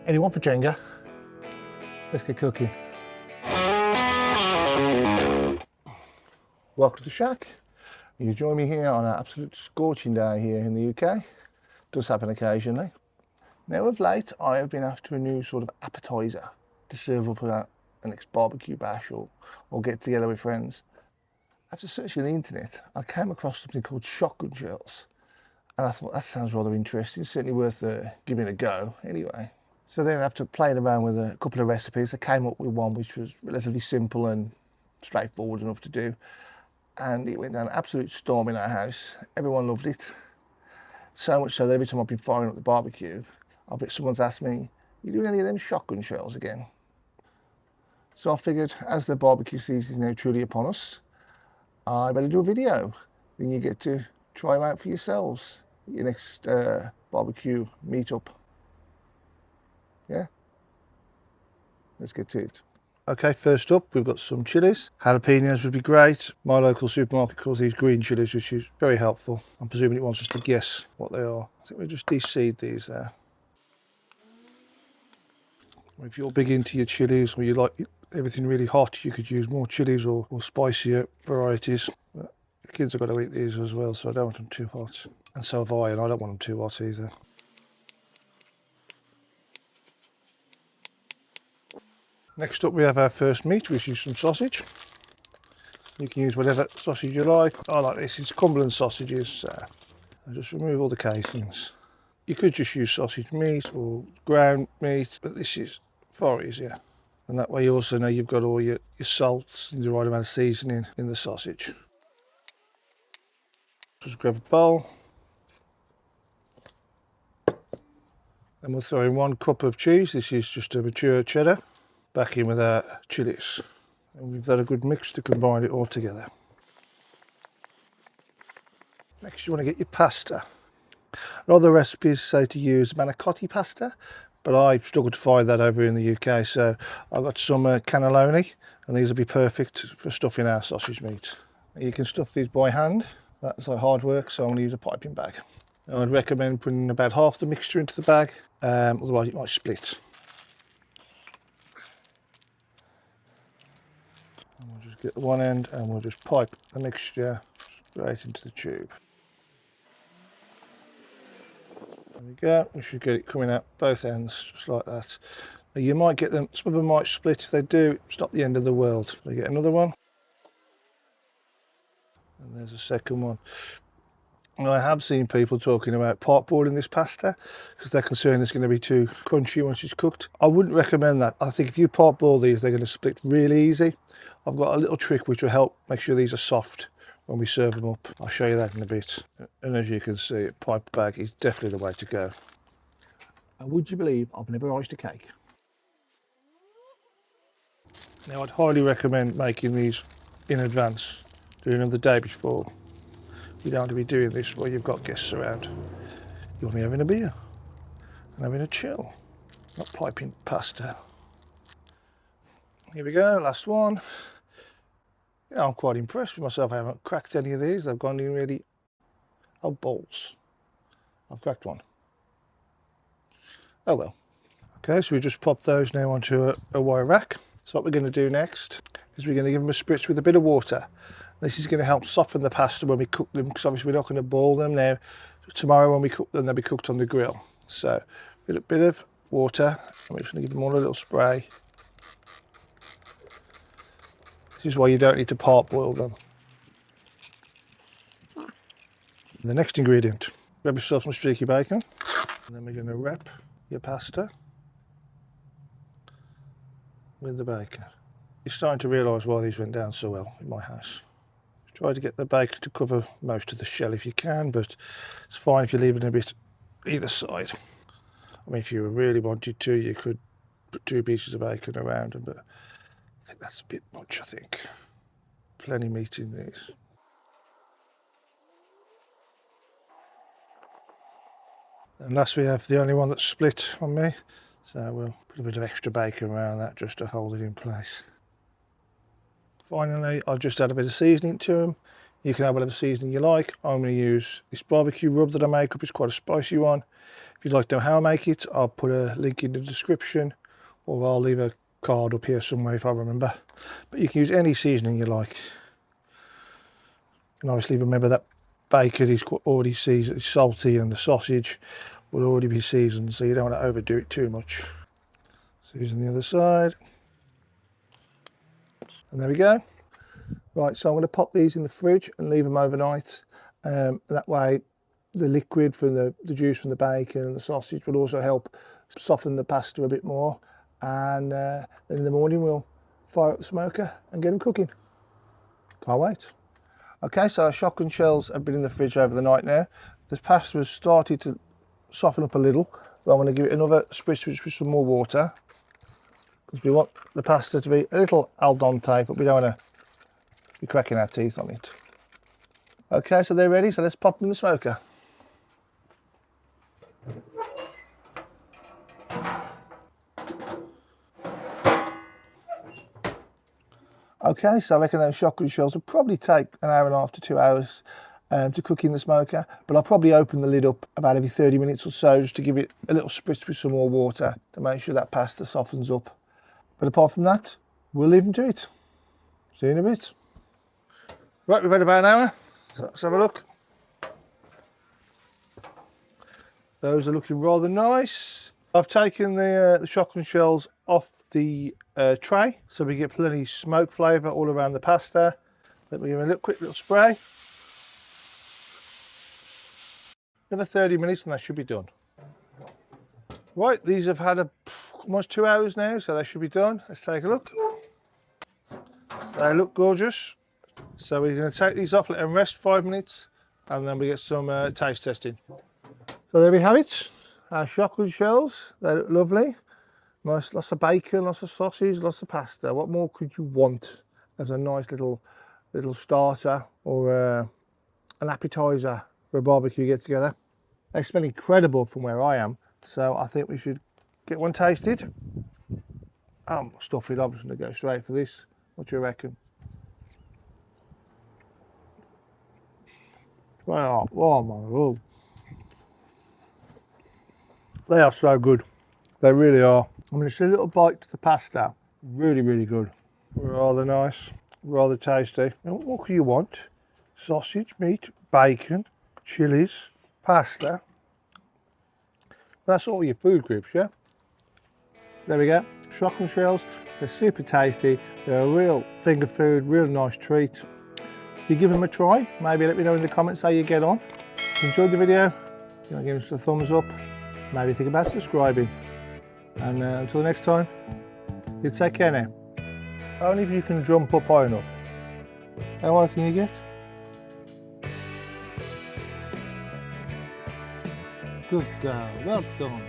Anyone for Jenga? Let's get cooking. Welcome to the shack. You join me here on an absolute scorching day here in the UK. Does happen occasionally. Now of late I have been after a new sort of appetizer to serve up at the next barbecue bash or get together with friends. After searching the internet I came across something called shotgun shells and I thought that sounds rather interesting, certainly worth giving a go anyway. So then after playing around with a couple of recipes I came up with one which was relatively simple and straightforward enough to do, and it went down an absolute storm in our house. Everyone loved it, so much so that every time I've been firing up the barbecue I bet someone's asked me, you doing any of them shotgun shells again? So I figured as the barbecue season is now truly upon us, I better do a video. Then you get to try them out for yourselves at your next barbecue meetup. Yeah? Let's get to it. Okay, first up we've got some chilies. Jalapeños would be great. My local supermarket calls these green chilies, which is very helpful. I'm presuming it wants us to guess what they are. I think we'll just de-seed these there. If you're big into your chilies or you like everything really hot, you could use more chilies or spicier varieties. But the kids have got to eat these as well, so I don't want them too hot. And so have I, and I don't want them too hot either. Next up we have our first meat, which is some sausage. You can use whatever sausage you like. I like this, it's Cumberland sausages. I just remove all the casings. You could just use sausage meat or ground meat, but this is far easier. And that way you also know you've got all your salts and the right amount of seasoning in the sausage. Just grab a bowl. Then we'll throw in 1 cup of cheese. This is just a mature cheddar. Back in with our chilies, and we've got a good mix to combine it all together. Next you want to get your pasta. Other recipes say to use manicotti pasta, but I've struggled to find that over in the UK, so I've got some cannelloni, and these will be perfect for stuffing our sausage meat. You can stuff these by hand, that's like hard work, so I'm going to use a piping bag. I'd recommend putting about half the mixture into the bag, otherwise it might split. And we'll just get the one end and we'll just pipe the mixture straight into the tube. There we go, we should get it coming out both ends, just like that. Now you might get them, some of them might split. If they do, it's not the end of the world. We get another one. And there's a second one. Now I have seen people talking about parboiling this pasta because they're concerned it's going to be too crunchy once it's cooked. I wouldn't recommend that. I think if you parboil these, they're going to split really easy. I've got a little trick which will help make sure these are soft when we serve them up. I'll show you that in a bit. And as you can see, a pipe bag is definitely the way to go. And would you believe I've never iced a cake? Now I'd highly recommend making these in advance, doing them the day before. You don't want to be doing this while you've got guests around. You want to be having a beer and having a chill, not piping pasta. Here we go, last one. Yeah, I'm quite impressed with myself. I haven't cracked any of these. They've gone in really... Oh, balls. I've cracked one. Oh well. Okay, so we just pop those now onto a wire rack. So what we're going to do next is we're going to give them a spritz with a bit of water. This is going to help soften the pasta when we cook them, because obviously we're not going to boil them now. Tomorrow when we cook them, they'll be cooked on the grill. So a bit of water, I'm just going to give them all a little spray. This is why you don't need to parboil them. And the next ingredient, grab yourself some streaky bacon, and then we're going to wrap your pasta with the bacon. You're starting to realise why these went down so well in my house. Try to get the bacon to cover most of the shell if you can, but it's fine if you leave it a bit either side. I mean, if you really wanted to, you could put 2 pieces of bacon around them, but I think that's a bit much, I think. Plenty meat in these. And last we have the only one that's split on me, so we'll put a bit of extra bacon around that just to hold it in place. Finally, I'll just add a bit of seasoning to them. You can have whatever seasoning you like. I'm going to use this barbecue rub that I make up. It's quite a spicy one. If you'd like to know how I make it, I'll put a link in the description, or I'll leave a card up here somewhere if I remember. But you can use any seasoning you like. And obviously remember that bacon is already seasoned, it's salty, and the sausage will already be seasoned, so you don't want to overdo it too much. Season the other side. And there we go. Right, so I'm going to pop these in the fridge and leave them overnight. That way the liquid from the juice from the bacon and the sausage will also help soften the pasta a bit more. And then in the morning we'll fire up the smoker and get them cooking. Can't wait. Okay, so our shotgun shells have been in the fridge over the night now. The pasta has started to soften up a little, but I'm going to give it another spritz with some more water, because we want the pasta to be a little al dente, but we don't want to be cracking our teeth on it. Okay, so they're ready, so let's pop them in the smoker. Okay, so I reckon those shotgun shells will probably take an hour and a half to 2 hours to cook in the smoker, but I'll probably open the lid up about every 30 minutes or so just to give it a little spritz with some more water to make sure that pasta softens up. But apart from that, we'll leave them to it. See you in a bit. Right, we've had about an hour, so let's have a look. Those are looking rather nice. I've taken the shotgun shells off the tray, so we get plenty of smoke flavour all around the pasta. Let me give it a quick little spray. Another 30 minutes and that should be done. Right, these have had almost 2 hours now, so they should be done. Let's take a look. They look gorgeous. So we're going to take these off, let them rest 5 minutes, and then we get some taste testing. So there we have it, our shotgun shells. They look lovely. Nice, lots of bacon, lots of sausage, lots of pasta. What more could you want as a nice little starter or an appetizer for a barbecue get together? They smell incredible from where I am, so I think we should get one tasted. Stuff it, I'm just going to go straight for this. What do you reckon? Wow, oh my lord. They are so good. They really are. I mean, it's a little bite to the pasta. Really, really good. Rather nice, rather tasty. And what more could you want? Sausage, meat, bacon, chilies, pasta. That's all your food groups, yeah? There we go. Shotgun shells. They're super tasty. They're a real finger food, real nice treat. You give them a try. Maybe let me know in the comments how you get on. If you enjoyed the video, you know, give us a thumbs up. Maybe think about subscribing. And until next time, you take care now. Only if you can jump up high enough. How high can you get? Good girl, well done.